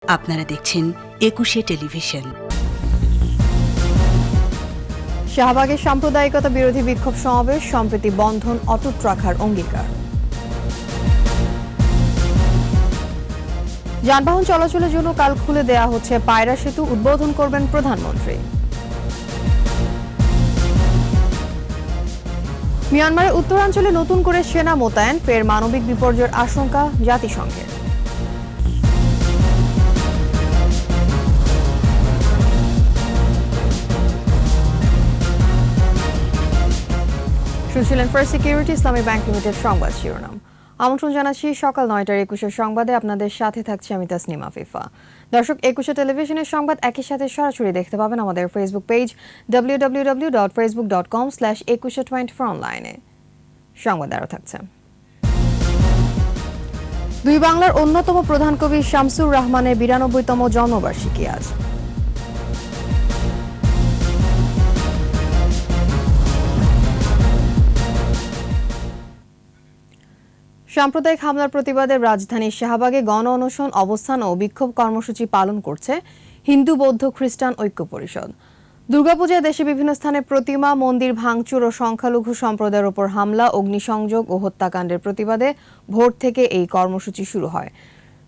আপনারা দেখছেন ২১শে টেলিভিশন। শাহবাগে সাম্প্রদায়িকতা বিরোধী বিক্ষোভ সমাবেশ, সম্প্রীতি বন্ধন অটুট রাখার অঙ্গীকার। যানবাহন চলাচলের জন্য কাল খুলে দেয়া হচ্ছে পায়রা সেতু, উদ্বোধন করবেন প্রধানমন্ত্রী। মিয়ানমারের উত্তরাঞ্চলে নতুন করে সেনা মোতায়েন, ফের মানবিক বিপর্যয়ের আশঙ্কা জাতিসংঘের। শুনছিলেন ফার্স্ট সিকিউরিটি ইসলামী ব্যাংক লিমিটেড সংবাদ শিরোনাম। আমন্ত্রণ জানাচ্ছি সকাল ৯টার ২১শে সংবাদে। আপনাদের সাথে থাকছে আমি তাসনিমা ফিফা। দর্শক, ২১শে টেলিভিশনের সংবাদ একই সাথে সরাসরি দেখতে পাবেন আমাদের ফেসবুক পেজ www.facebook.com/2124 অনলাইনে। সংবাদ আরও থাকছে। দুই বাংলার অন্যতম প্রধান কবি শামসুর রাহমানের ৯২তম জন্মবার্ষিকী আজ। সাম্প্রদায়িক হামলার প্রতিবাদে রাজধানীর শাহবাগে গণ অনশন, অবস্থান ও বিক্ষোভ কর্মসূচি পালন করছে হিন্দু, বৌদ্ধ, খ্রিস্টান ঐক্য পরিষদ। দুর্গাপূজায় দেশে বিভিন্ন স্থানে প্রতিমা, মন্দির ভাঙচুর ও সংখ্যালঘু সম্প্রদায়ের উপর হামলা, অগ্নিসংযোগ ও হত্যাকাণ্ডের প্রতিবাদে ভোর থেকে এই কর্মসূচি শুরু হয়।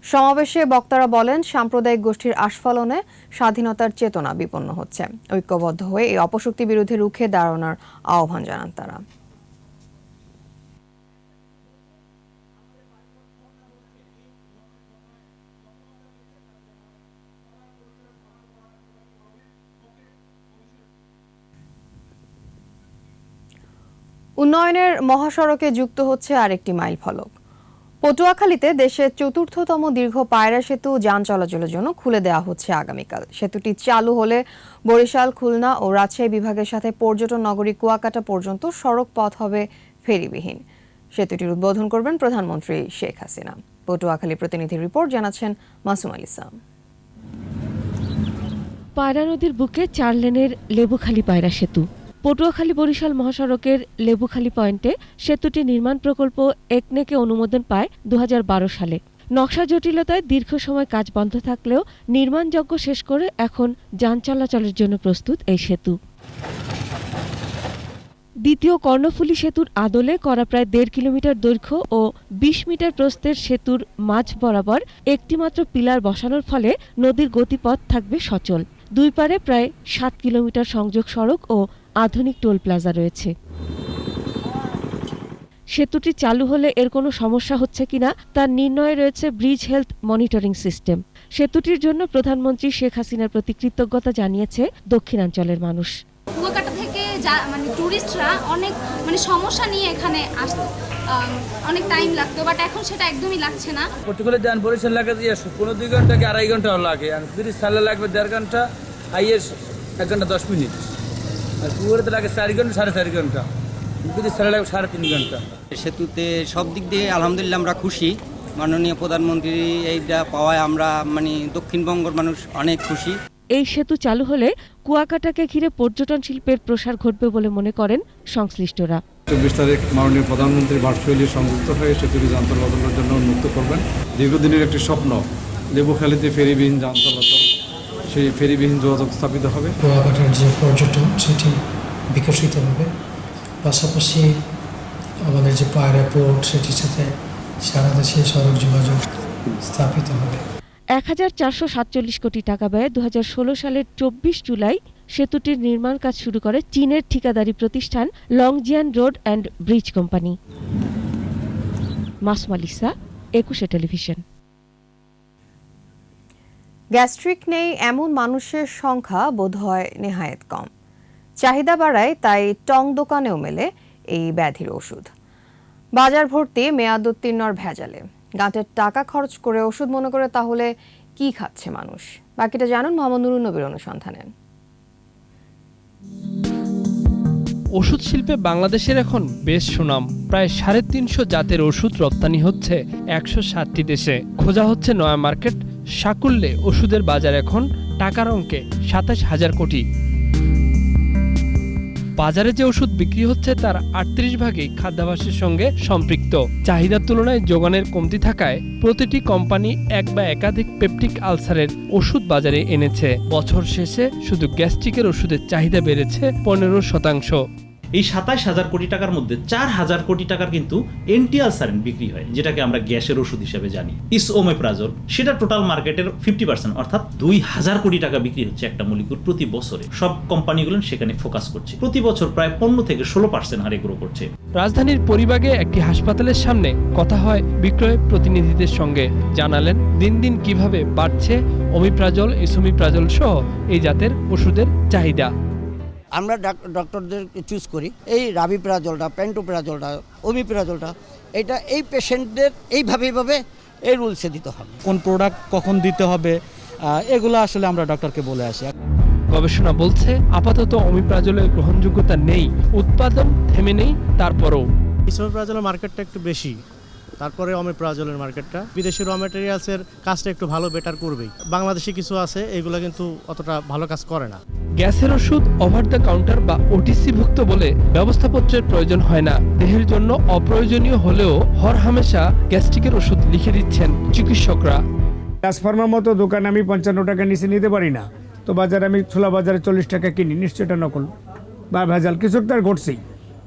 সমাবেশে বক্তারা বলেন, সাম্প্রদায়িক গোষ্ঠীর আস্ফালনে স্বাধীনতার চেতনা বিপন্ন হচ্ছে। ঐক্যবদ্ধ হয়ে এই অপশক্তি বিরুদ্ধে রুখে দাঁড়ানোর আহ্বান জানান তারা। উন্নয়নের মহাসড়কে যুক্ত হচ্ছে আরেকটি মাইল ফলক। পটুয়াখালীতে দেশের ৪র্থতম দীর্ঘ পায়রা সেতু যান চলাচলের জন্য খুলে দেওয়া হচ্ছে আগামীকাল। সেতুটি চালু হলে বরিশাল, খুলনা ও রাজশাহী বিভাগের সাথে পর্যটন নগরী কুয়াকাটা পর্যন্ত সড়ক পথ হবে ফেরিবিহীন। সেতুটির উদ্বোধন করবেন প্রধানমন্ত্রী শেখ হাসিনা। পটুয়াখালী প্রতিনিধির রিপোর্ট জানাচ্ছেন মাসুম আল ইসলাম। পায়রা নদীর বুকে ৪ লেনের লেবুখালী পায়রা সেতু। পটুয়াখালী বরিশাল মহাসড়কের লেবুখালী পয়েন্টে সেতুটি নির্মাণ প্রকল্প একনেকে অনুমোদন পায় ২০১২ সালে। নকশা জটিলতায় দীর্ঘ সময় কাজ বন্ধ থাকলেও নির্মাণযজ্ঞ শেষ করে এখন যান চলাচলের জন্য প্রস্তুত এই সেতু। দ্বিতীয় কর্ণফুলী সেতুর আদলে করা প্রায় ১.৫ কিলোমিটার দৈর্ঘ্য ও ২০ মিটার প্রস্থের সেতুর মাঝ বরাবর একটিমাত্র পিলার বসানোর ফলে নদীর গতিপথ থাকবে সচল। দুই পারে প্রায় ৭ কিলোমিটার সংযোগ সড়ক ও আধুনিক টোল প্লাজা রয়েছে। সেতুটি চালু হলে এর কোনো সমস্যা হচ্ছে কিনা তার নির্ণয়ে রয়েছে ব্রিজ হেলথ মনিটরিং সিস্টেম। সেতুটির জন্য প্রধানমন্ত্রী শেখ হাসিনার প্রতি কৃতজ্ঞতা জানিয়েছে দক্ষিণাঞ্চলের মানুষ। কুয়াকাটা থেকে টুরিস্টরা অনেক সমস্যা নিয়ে এখানে আসতো, অনেক টাইম লাগতো, বাট এখন সেটা একদমই লাগছে না। পর্তুগালে যান বরিশাল লাগে যে ১৫-২ ঘন্টা কি ২.৫ ঘন্টাও লাগে, আর ব্রিজ সালে লাগবে ১.৫ ঘন্টা, হাইয়েস্ট ১ ঘন্টা ১০ মিনিট, আর পুকুরেতে লাগে ৪ ঘন্টা ৪.৫ ঘন্টা, ব্রিজ সালে লাগবে ৩.৫ ঘন্টা। সেতুতে সব দিক দিয়ে আলহামদুলিল্লাহ আমরা খুশি। মাননীয় প্রধানমন্ত্রী এইটা পাওয়ায় আমরা দক্ষিণবঙ্গের মানুষ অনেক খুশি। এই সেতু চালু হলে কুয়াকাটাকে ঘিরে পর্যটন শিল্পের প্রসার ঘটবে বলে মনে করেন সংশ্লিষ্টরা। ২৪ তারিখ মাননীয় প্রধানমন্ত্রী ভার্চুয়ালি সংযুক্ত হয়ে সেতুটি যান চলাচলের জন্য উন্মুক্ত করবেন। দীর্ঘদিনের একটি স্বপ্ন, লেবুখালীতে ফেরিবিহীন যান চলাচল, সেই ফেরিবিহীন যোগাযোগ স্থাপিত হবে। কুয়াকাটার যে পর্যটন সেটি বিকশিত হবে, পাশাপাশি আমাদের যে পায়রা পোর্ট সেটির সাথে সারা দেশে সড়ক যোগাযোগ স্থাপিত হবে। ১,৪৪৭ কোটি টাকা ব্যয়ে ২০১৬ সালের ২৪ জুলাই সেতুটির নির্মাণ কাজ শুরু করে চীনের ঠিকাদারি প্রতিষ্ঠান Longjian road and bridge company. Masum Al Islam, ২১শে টেলিভিশন। গ্যাস্ট্রিক নেই এমন মানুষের সংখ্যা বোধহয় নেহায়েত কম। চাহিদা বাড়ায় তাই টং দোকানেও মেলে এই ব্যাধির ওষুধ। বাজার ভর্তি মেয়াদোত্তীর্ণর ভেজালে। গাঁটের টাকা খরচ করে ওষুধ মনে করে তাহলে কি খাচ্ছে মানুষ? বাকিটা জানুন মোহাম্মদ নুরুন নবীর অনুসন্ধানে। ওষুধ শিল্পে বাংলাদেশের এখন বেশ সুনাম। প্রায় ৩৫০ জাতের ওষুধ রপ্তানি হচ্ছে ১৬০টি দেশে। খোঁজা হচ্ছে নয়া মার্কেট। সাকুল্যে ওষুধের বাজার এখন টাকার অঙ্কে ২৭,০০০ কোটি। বাজারে যে ওষুধ বিক্রি হচ্ছে তার 38 ভাগই খাদ্যাভ্যাসের সঙ্গে সম্পৃক্ত। চাহিদার তুলনায় যোগানের কমতি থাকায় প্রতিটি কোম্পানি এক বা একাধিক পেপটিক আলসারের ওষুধ বাজারে এনেছে। বছর শেষে শুধু গ্যাস্ট্রিকের ওষুধের চাহিদা বেড়েছে 15%। এই 27,000 কোটি টাকার মধ্যে 4,000 কোটি টাকার কিন্তু এন্টিআলসারিন বিক্রি হয়, যেটাকে আমরা গ্যাসের ওষুধ হিসেবে জানি। ইসওমেপ্রাজল, সেটা টোটাল মার্কেটের 50%, অর্থাৎ 2,000 কোটি টাকা বিক্রি হচ্ছে একটা মলিকুল প্রতি বছরে। সব কোম্পানিগুলো সেখানে ফোকাস করছে, প্রতি বছর প্রায় 15 থেকে 16% হারে গ্রো করছে। রাজধানীর পরিবাগে একটি হাসপাতালের সামনে কথা হয় বিক্রয় প্রতিনিধিদের সঙ্গে। জানালেন দিন দিন কিভাবে বাড়ছে ওমিপ্রাজল, ইসোমিপ্রাজল সহ এই জাতের ওষুধের চাহিদা। আমরা ডক্টরদেরকে চুজ করি এই রাবিপ্রাজলটা, প্যান্টোপ্রাজলটা, ওমিপ্রাজলটা, এটা এই পেশেন্টদের এইভাবে এই রুলসে দিতে হবে। কোন প্রোডাক্ট কখন দিতে হবে এগুলো আসলে আমরা ডক্টরকে বলে আসি। গবেষণা বলছে আপাতত ওমিপ্রাজলের গ্রহণযোগ্যতা নেই, উৎপাদন থেমে নেই। তারপরও ইসোমিপ্রাজলের মার্কেটটা একটু বেশি, তারপরে ওমিপ্রাজলের মার্কেটটা। বিদেশি র ম্যাটেরিয়ালসের কাজটা একটু ভালো বেটার করবেই। বাংলাদেশে কিছু আছে এগুলো কিন্তু অতটা ভালো কাজ করে না। গ্যাসের ওষুধ ওভার দ্য কাউন্টার বা ওটিসি ভুক্ত বলে ব্যবস্থাপত্রের প্রয়োজন হয় না। দেহের জন্য অপ্রয়োজনীয় হলেও হরহামেশা গ্যাস্ট্রিকের ওষুধ লিখে দিচ্ছেন চিকিৎসকরা। ট্রান্সফার্মার মতো দোকানে আমি 55 টাকা নিচে নিতে পারি না, তো বাজারে আমি ছোলা বাজারে 40 টাকা কিনি, নিশ্চয় এটা নকল বা ভেজাল কিছু তার ঘটছেই।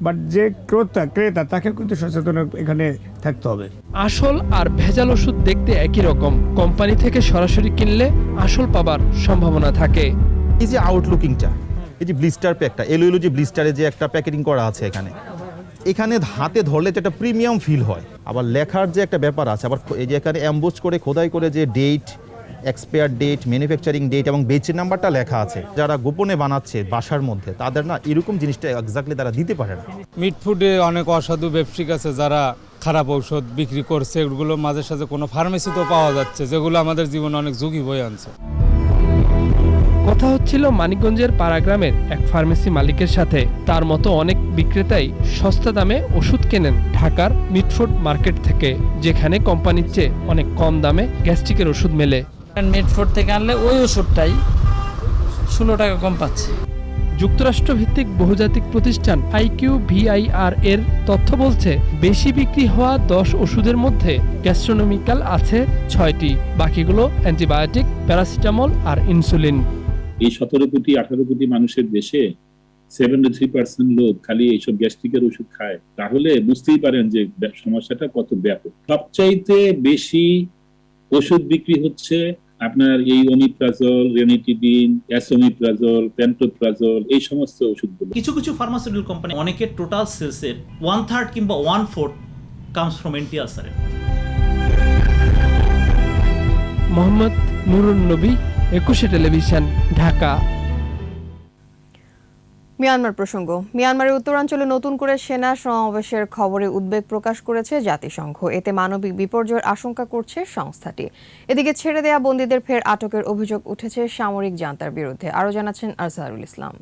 বাট যে ক্রেতা তাকে কিন্তু সচেতন এখানে থাকতে হবে। আসল আর ভেজাল ওষুধ দেখতে একই রকম, কোম্পানি থেকে সরাসরি কিনলে আসল পাবার সম্ভাবনা থাকে। এই যে আউটলুকিংটা, এই যে ব্লিস্টার প্যাকটা, এলো যে ব্লিস্টারে যে একটা প্যাকেটিং করা আছে এখানে হাতে ধরলে তো একটা প্রিমিয়াম ফিল হয়। আবার লেখার যে একটা ব্যাপার আছে, আবার এই যে এখানে অ্যাম্বোস করে খোদাই করে যে date, expiry date, manufacturing date এবং বেচের নাম্বারটা লেখা আছে, যারা গোপনে বানাচ্ছে বাসার মধ্যে তাদের না এরকম জিনিসটা এক্স্যাক্টলি তারা দিতে পারে না। মিট ফুডে অনেক অসাধু ব্যবসায়িক আছে যারা খারাপ ঔষধ বিক্রি করছে, এগুলো মাঝে সাঝে কোনো ফার্মেসিতেও পাওয়া যাচ্ছে, যেগুলো আমাদের জীবনে অনেক ঝুঁকি বয়ে আনছে। কথা হচ্ছিল মানিকগঞ্জের পাড়াগ্রামের এক ফার্মেসি মালিকের সাথে। তার মতো অনেক বিক্রেতাই সস্তা দামে ওষুধ কেনেন ঢাকার মিটফুড মার্কেট থেকে, যেখানে কোম্পানির চেয়ে অনেক কম দামে গ্যাস্ট্রিকের ওষুধ মেলে। মিটফুড থেকে আনলে ওই ওষুধটাই 16 টাকা কম পাচ্ছে। যুক্তরাষ্ট্র ভিত্তিক বহুজাতিক প্রতিষ্ঠান IQVIR এর তথ্য বলছে বেশি বিক্রি হওয়া 10 ওষুধের মধ্যে গ্যাস্ট্রোনমিক্যাল আছে 6টি, বাকিগুলো অ্যান্টিবায়োটিক, প্যারাসিটামল আর ইনসুলিন। এই 17 কোটি 18 কোটি মানুষের দেশে 73% লোক খালি এইসব গ্যাস্ট্রিকের ওষুধ খায়, তাহলে বুঝতেই পারেন যে সমস্যাটা কত ব্যাপক। সবচাইতে বেশি ওষুধ বিক্রি হচ্ছে আপনার এই ওমিপ্রাজল, রেনিটিডিন, এসোমিপ্রাজল, প্যান্টোপ্রাজল, এই সমস্ত ওষুধগুলো। কিছু কিছু ফার্মাসিউটিক্যাল কোম্পানি অনেকের টোটাল সেলসের 1/3 কিংবা 1/4 কামস ফ্রম এন্টিআলসারিন। মোহাম্মদ নুরুন নবী, 21 টেলিভিশন, ঢাকা। মিয়ানমার প্রসঙ্গ। মিয়ানমারের উত্তরাঞ্চলে নতুন করে সেনা সমাবেশের খবরে উদ্বেগ প্রকাশ করেছে জাতিসংঘ। এতে মানবিক বিপর্যয়ের আশঙ্কা করছে সংস্থাটি। এদিকে ছেড়ে দেয়া বন্দীদের ফের আটকের অভিযোগ উঠেছে সামরিক জান্তার বিরুদ্ধে। আরও জানাচ্ছেন আজহারুল ইসলাম।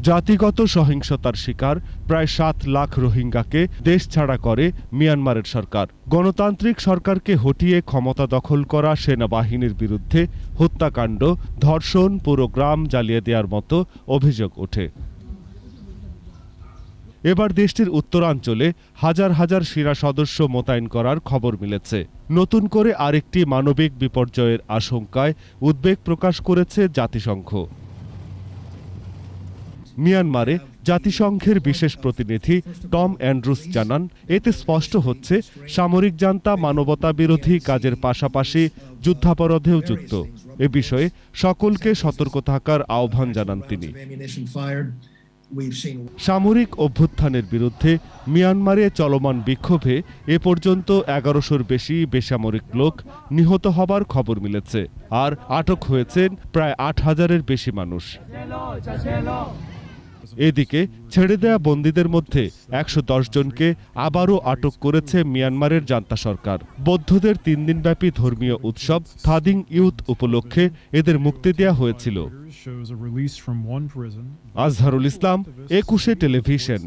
জাতিগত সহিংসতার শিকার প্রায় 7 লাখ রোহিঙ্গাকে দেশ ছাড়া করে মিয়ানমারের সরকার। গণতান্ত্রিক সরকারকে হটিয়ে ক্ষমতা দখল করা সেনাবাহিনীর বিরুদ্ধে হত্যাকাণ্ড, ধর্ষণ, পুরো গ্রাম জ্বালিয়ে দেওয়ার মতো অভিযোগ ওঠে। এবার দেশটির উত্তরাঞ্চলে হাজার হাজার সেনা সদস্য মোতায়েন করার খবর মিলেছে। নতুন করে আরেকটি মানবিক বিপর্যয়ের আশঙ্কায় উদ্বেগ প্রকাশ করেছে জাতিসংঘ। মিয়ানমারে জাতিসংঘের বিশেষ প্রতিনিধি টম অ্যান্ড্রুস জানান, এতে স্পষ্ট হচ্ছে সামরিক জান্তা মানবতা বিরোধী কাজের পাশাপাশি যুদ্ধাপরাধেও যুক্ত। এ বিষয়ে সকলকে সতর্ক থাকার আহ্বান জানান তিনি। সামরিক অভ্যুত্থানের বিরুদ্ধে মিয়ানমারে চলমান বিক্ষোভে এ পর্যন্ত 1100-র বেশি বেসামরিক লোক নিহত হবার খবর মিলেছে, আর আটক হয়েছেন প্রায় 8000-এর বেশি মানুষ। এদিকে ছেড়ে দেয়া বন্দীদের মধ্যে 110 জনকে আবারও আটক করেছে মিয়ানমারের জান্তা সরকার। বৌদ্ধদের 3 দিনব্যাপী ধর্মীয় উৎসব থাদিং ইউথ উপলক্ষে এদের মুক্তি দেওয়া হয়েছিল। আজহারুল ইসলাম, 21 টেলিভিশন।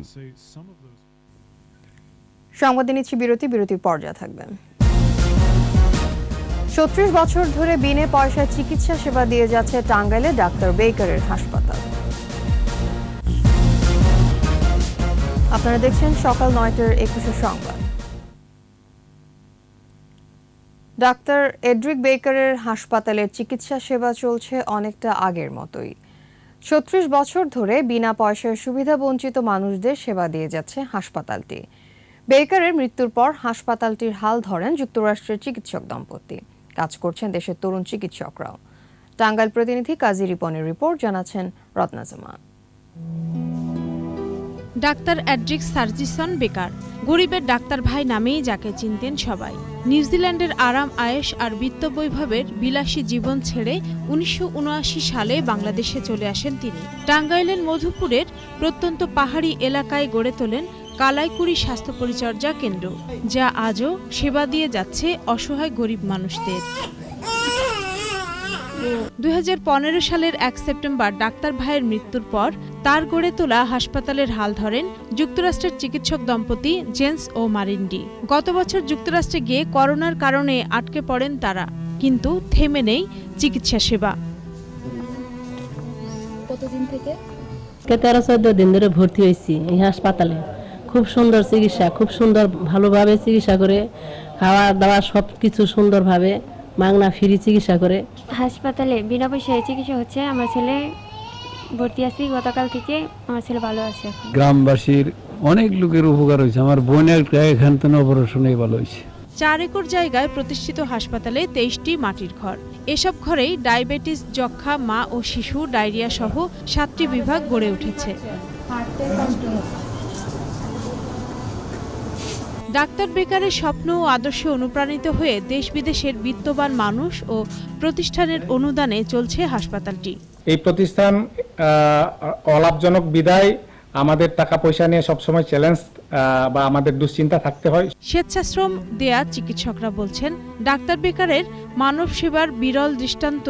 সংবাদে নিচ্ছি বিরতির পর্যায়ে থাকবেন। 36 বছর ধরে বিনে পয়সায় চিকিৎসা সেবা দিয়ে যাচ্ছে টাঙ্গাইলে ডাক্তার বেকারের হাসপাতাল। আপনারা দেখছেন সকাল 9টার 21 সংবাদ। ডাক্তার এড্রিক বেকারের হাসপাতালের চিকিৎসা সেবা চলছে অনেকটা আগের মতোই। ৩৬ বছর ধরে বিনা পয়সায় সুবিধাবঞ্চিত মানুষদের সেবা দিয়ে যাচ্ছে হাসপাতালটি। বেকারের মৃত্যুর পর হাসপাতালটির হাল ধরেন যুক্তরাষ্ট্রের চিকিৎসক দম্পতি। কাজ করছেন দেশের তরুণ চিকিৎসকরাও। টাঙ্গাইল প্রতিনিধি কাজী রিপনের রিপোর্ট, জানাচ্ছেন রত্না জামান। ডাক্তার এড্রিক সার্জিসন বেকার, গরিবের ডাক্তার ভাই নামেই যাকে চিনতেন সবাই। নিউজিল্যান্ডের আরাম আয়েশ আর বিত্ত বৈভবের বিলাসী জীবন ছেড়ে ১৯৭৯ সালে বাংলাদেশে চলে আসেন তিনি। টাঙ্গাইলের মধুপুরের প্রত্যন্ত পাহাড়ি এলাকায় গড়ে তোলেন কালাইকুড়ি স্বাস্থ্য পরিচর্যা কেন্দ্র, যা আজও সেবা দিয়ে যাচ্ছে অসহায় গরিব মানুষদের। ২০১৫ সালের ১ সেপ্টেম্বর ডাক্তার ভাইয়ের মৃত্যুর পর তার গড়ে তোলা হাসপাতালের হাল ধরেন যুক্তরাষ্ট্রের চিকিৎসক দম্পতি জেন্স ও মারিন্ডি। গত বছর যুক্তরাষ্ট্রে গিয়ে করোনার কারণে আটকে পড়েন তারা, কিন্তু থেমে নেই চিকিৎসা সেবা। কতদিন থেকে? 13-14 দিন ধরে ভর্তি হয়েছি এই হাসপাতালে। খুব সুন্দর চিকিৎসা, খুব সুন্দর ভালোভাবে চিকিৎসা করে, খাওয়া দাওয়া সব কিছু সুন্দরভাবে মাগনা ফ্রি চিকিৎসা করে। হাসপাতালে বিনা পয়সায় চিকিৎসা হচ্ছে। আমার ছেলে ভর্তি আছি গতকাল থেকে, আমার ছেলে ভালো আছে। গ্রামবাসীর অনেক লোকের উপকার হয়েছে। আমার বোনের এখান থেকে অপারেশনে ভালো হয়েছে। ৪ একর জায়গায় প্রতিষ্ঠিত হাসপাতালে ২৩টি মাটির ঘর। এসব ঘরেই ডায়াবেটিস, যক্ষ্মা, মা ও শিশু, ডায়রিয়া সহ 7টি বিভাগ গড়ে উঠেছে। ডাক্তার বেকারের স্বপ্ন ও আদর্শে অনুপ্রাণিত হয়ে দেশ বিদেশের বিত্তবান মানুষ ও প্রতিষ্ঠানের অনুদানে চলছে হাসপাতালটি। এই প্রতিষ্ঠান অলাভজনক বিদায় আমাদের টাকা পয়সা নিয়ে সবসময় চ্যালেঞ্জ বা আমাদের দুশ্চিন্তা থাকতে হয়। স্বেচ্ছাশ্রম দেয়া চিকিৎসকরা বলছেন, ডাক্তার বেকারের মানব সেবার বিরল দৃষ্টান্ত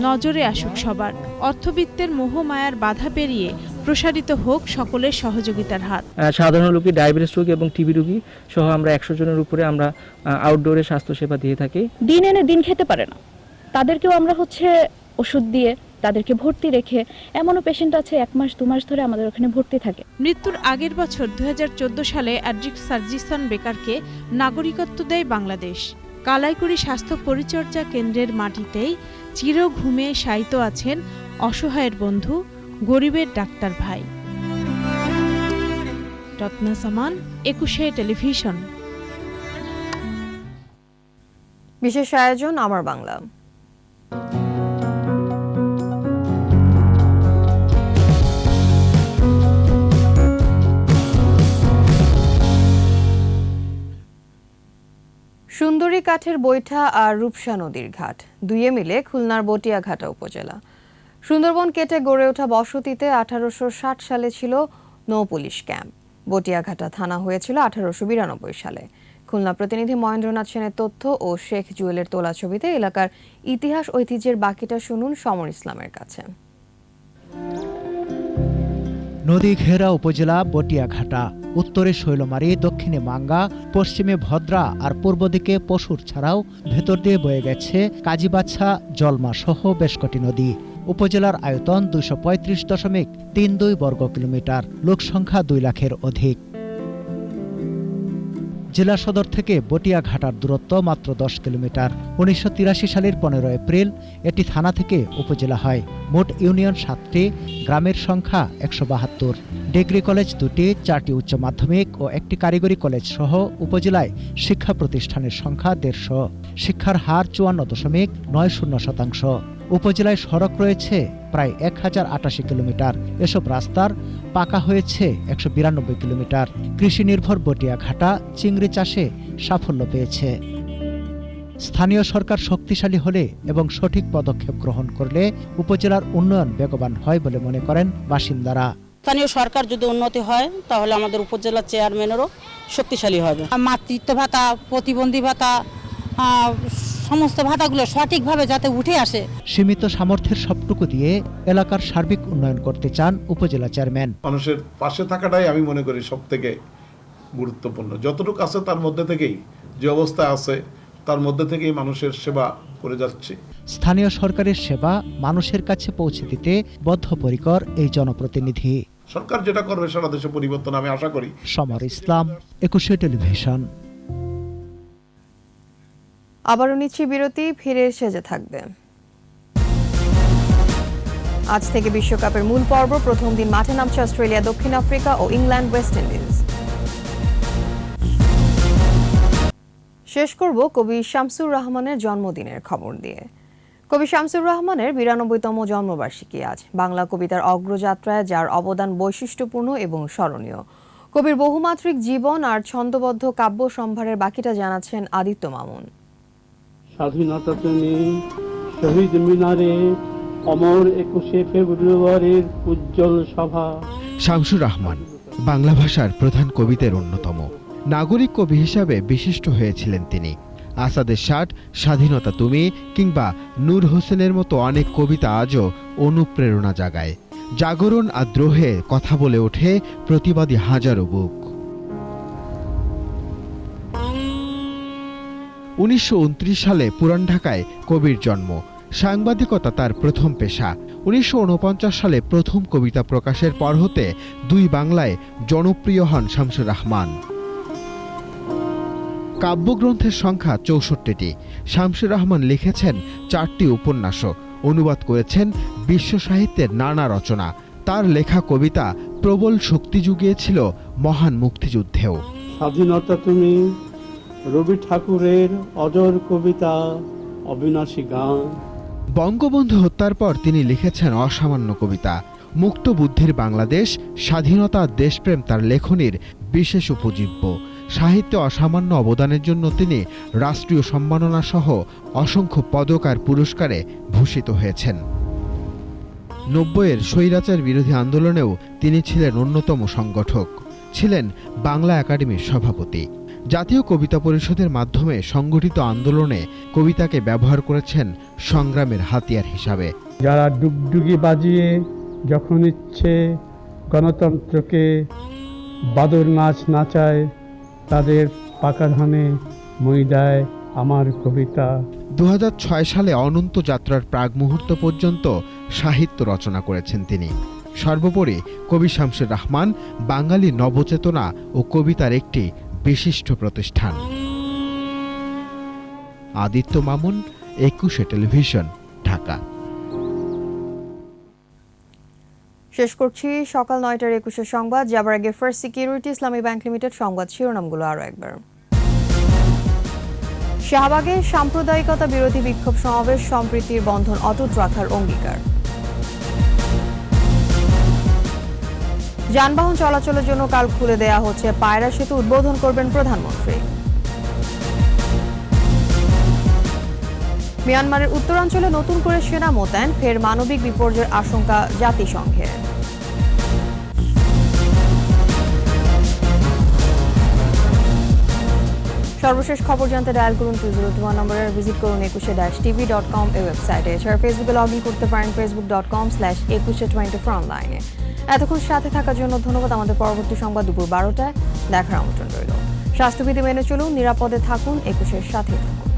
নজরে আসুক সবার। অর্থবিত্তের মোহমায়ার বাধা পেরিয়ে প্রসারিত হোক সকলের সহযোগিতার হাত। সাধারণ রোগী, ডায়াবেটিস রোগী এবং টিবি রোগী সহ আমরা 100 জনের উপরে আমরা আউটডোরে স্বাস্থ্যসেবা দিয়ে থাকি। দিন এনে দিন খেতে পারে না, তাদেরকেও আমরা ওষুধ দিয়ে তাদেরকে ভর্তি রেখে, এমনও পেশেন্ট আছে 1 মাস 2 মাস ধরে আমাদের ওখানে ভর্তি থাকে। মৃত্যুর আগের বছর ২০১৪ সালে এড্রিক সার্জিসন বেকারকে নাগরিকত্ব দেয় বাংলাদেশ। কালাইকুড়ি স্বাস্থ্য পরিচর্যা কেন্দ্রের মাটিতেই চির ঘুমে শায়িত আছেন অসহায়ের বন্ধু, গরিবের ডাক্তার ভাই। রত্না সামান, 21 টেলিভিশন। বিশেষ আয়োজন আমার বাংলা। সুন্দরী কাঠের বৈঠা আর রূপসা নদীর ঘাট দুইয়ে মিলে খুলনার বটিয়াঘাটা উপজেলা। সুন্দরবন কেটে গড়ে ওঠা বসতিতে 1860 সালে ছিল নৌ পুলিশ ক্যাম্প। বটিয়াঘাটা থানা হয়েছিল 1892 সালে। খুলনা প্রতিনিধি মহেন্দ্রনাথ সেনের তথ্য ও শেখ জুয়েলের তোলা ছবিতে এলাকার ইতিহাস ঐতিহ্যের বাকিটা শুনুন সমর ইসলামের কাছে। নদী ঘেরা উপজেলা বটিয়াঘাটা। উত্তরে শৈলমারী, দক্ষিণে মাঙ্গা, পশ্চিমে ভদ্রা আর পূর্ব দিকে পশুর ছাড়াও ভেতর দিয়ে বয়ে গেছে কাজীবাছা, জলমা সহ বেশ কটি নদী। উপজেলার আয়তন 235.32 বর্গ কিলোমিটার, লোকসংখ্যা 2 লাখের অধিক। জেলা সদর থেকে বটিয়াঘাটার দূরত্ব মাত্র 10 কিলোমিটার। 1983 সালের 15 এপ্রিল এটি থানা থেকে উপজেলা হয়। মোট ইউনিয়ন 7টি, গ্রামের সংখ্যা 172। ডিগ্রি কলেজ 2টি, 4টি উচ্চ মাধ্যমিক ও 1টি কারিগরি কলেজ সহ উপজেলায় শিক্ষা প্রতিষ্ঠানের সংখ্যা 150। শিক্ষার হার 54.90%। উপজেলায় সড়ক রয়েছে প্রায় 1088 কিলোমিটার। এসব রাস্তার পাকা হয়েছে 192 কিলোমিটার। কৃষি নির্ভর বটিয়াঘাটা চিংড়ি চাষে সাফল্য পেয়েছে। স্থানীয় সরকার শক্তিশালী হলে এবং সঠিক পদক্ষেপ গ্রহণ করলে উপজেলার উন্নয়ন বেগবান হয় বলে মনে করেন বাসিন্দারা। স্থানীয় সরকার যদি উন্নতি হয় তাহলে আমাদের উপজেলা চেয়ারম্যানেরও শক্তিশালী হবে। মাতৃত্ব ভাতা, প্রতিবন্ধী ভাতা, সমস্ত ভাতাগুলো সঠিকভাবে যাতে উঠে আসে। সীমিত সামর্থ্যের সবটুকু দিয়ে এলাকার সার্বিক উন্নয়ন করতে চান উপজেলা চেয়ারম্যান। মানুষের পাশে থাকাটাই আমি মনে করি সবথেকে গুরুত্বপূর্ণ। যতটুকু আছে তার মধ্যে থেকেই, যে অবস্থা আছে তার মধ্যে থেকেই মানুষের সেবা করে যাচ্ছে। স্থানীয় সরকারের সেবা মানুষের কাছে পৌঁছে দিতে বদ্ধপরিকর এই জনপ্রতিনিধি। সরকার যেটা করবে সারা দেশে পরিবর্তন আমি আশা করি। সমর ইসলাম, একুশে টেলিভিশন। আবারও নিচ্ছি বিরতি, ফিরে সেজে থাকবে। আজ থেকে বিশ্বকাপের মূল পর্ব। প্রথম দিন মাঠে নামছে অস্ট্রেলিয়া, দক্ষিণ আফ্রিকা ও ইংল্যান্ড, ওয়েস্ট ইন্ডিজ। শেষ করব কবি শামসুর রহমানের জন্মদিনের খবর দিয়ে। কবি শামসুর রহমানের 92তম জন্মবার্ষিকী আজ। বাংলা কবিতার অগ্রযাত্রায় যার অবদান বৈশিষ্ট্যপূর্ণ এবং স্মরণীয়। কবির বহুমাত্রিক জীবন আর ছন্দবদ্ধ কাব্য সম্ভারের বাকিটা জানাচ্ছেন আদিত্য মামুন। স্বাধীনতা তুমি শহীদ মিনারে, অমর 21শে ফেব্রুয়ারির উজ্জ্বল সভা। শামসুর রহমান বাংলা ভাষার প্রধান কবিদের অন্যতম। নাগরিক কবি হিসাবে বিশিষ্ট হয়েছিলেন তিনি। আসাদের ষাট, স্বাধীনতা তুমি কিংবা নূর হোসেনের মতো অনেক কবিতা আজও অনুপ্রেরণা জাগায়। জাগরণ আর দ্রোহে কথা বলে ওঠে প্রতিবাদী হাজারো বুক। 1929 সালে পুরান ঢাকায় কবির জন্ম। সাংবাদিকতা তার প্রথম পেশা। 1949 সালে প্রথম কবিতা প্রকাশের পর হতে দুই বাংলায় জনপ্রিয় হন শামসুর রহমান। কাব্যগ্রন্থের সংখ্যা 64টি। শামসুর রহমান লিখেছেন 4টি উপন্যাসও, অনুবাদ করেছেন বিশ্ব সাহিত্যের নানা রচনা। তার লেখা কবিতা প্রবল শক্তি জুগিয়েছিল মহান মুক্তিযুদ্ধেও। স্বাধীনতা তুমি, রবি ঠাকুরের অজর কবিতা, অবিনাশী গান। বঙ্গবন্ধু হত্যার পর তিনি লিখেছেন অসামান্য কবিতা। মুক্ত বুদ্ধির বাংলাদেশ, স্বাধীনতা, দেশপ্রেম তার লেখনীর বিশেষ উপজীব্য। সাহিত্যে অসামান্য অবদানের জন্য তিনি রাষ্ট্রীয় সম্মাননা সহ অসংখ্য পদক আর পুরস্কারে ভূষিত হয়েছেন। 90-এর স্বৈরাচার বিরোধী আন্দোলনেও তিনি ছিলেন অন্যতম সংগঠক। ছিলেন বাংলা একাডেমির সভাপতি। জাতীয় কবিতা পরিষদের মাধ্যমে সংগঠিত আন্দোলনে কবিতাকে ব্যবহার করেছেন সংগ্রামের হাতিয়ার হিসাবে। যারা ডুগডুগি বাজিয়ে যখন ইচ্ছে গণতন্ত্রকে বাদর নাচ নাচায়, তাদের পাকা ধানে মই দেয় আমার কবিতা। 2006 সালে অনন্ত যাত্রার প্রাক মুহূর্ত পর্যন্ত সাহিত্য রচনা করেছেন তিনি। সর্বোপরি কবি শামসুর রহমান বাঙালি নবচেতনা ও কবিতার একটি বিশিষ্ট প্রতিষ্ঠান। আদিত্য মামুন, একুশে টেলিভিশন, ঢাকা। শেষ করছি সকাল 9টার 21 সংবাদ। যাবার আগে ফার্স্ট সিকিউরিটি ইসলামী ব্যাংক লিমিটেড সংবাদ শিরোনামগুলো আরও একবার। শাহবাগে সাম্প্রদায়িকতা বিরোধী বিক্ষোভ সমাবেশ, সম্প্রীতির বন্ধন অটুট রাখার অঙ্গীকার। যানবাহন চলাচলের জন্য কাল খুলে দেয়া হচ্ছে পায়রা সেতু, উদ্বোধন করবেন প্রধানমন্ত্রী। মিয়ানমারের উত্তরাঞ্চলে নতুন করে সেনা মোতায়েন, ফের মানবিক বিপর্যয়ের আশঙ্কা জাতিসংঘের। সর্বশেষ খবর জানতে ডায়াল করুন 2021 নম্বরে, ভিজিট করুন 21-tv.com এই ওয়েবসাইটে। এছাড়া ফেসবুকে লগ ইন করতে পারেন facebook.com/2124 অনলাইনে। এতক্ষণ সাথে থাকার জন্য ধন্যবাদ। আমাদের পরবর্তী সংবাদ দুপুর 12টায় দেখার আমন্ত্রণ রইল। স্বাস্থ্যবিধি মেনে চলুন, নিরাপদে থাকুন, 21-এর সাথে থাকুন।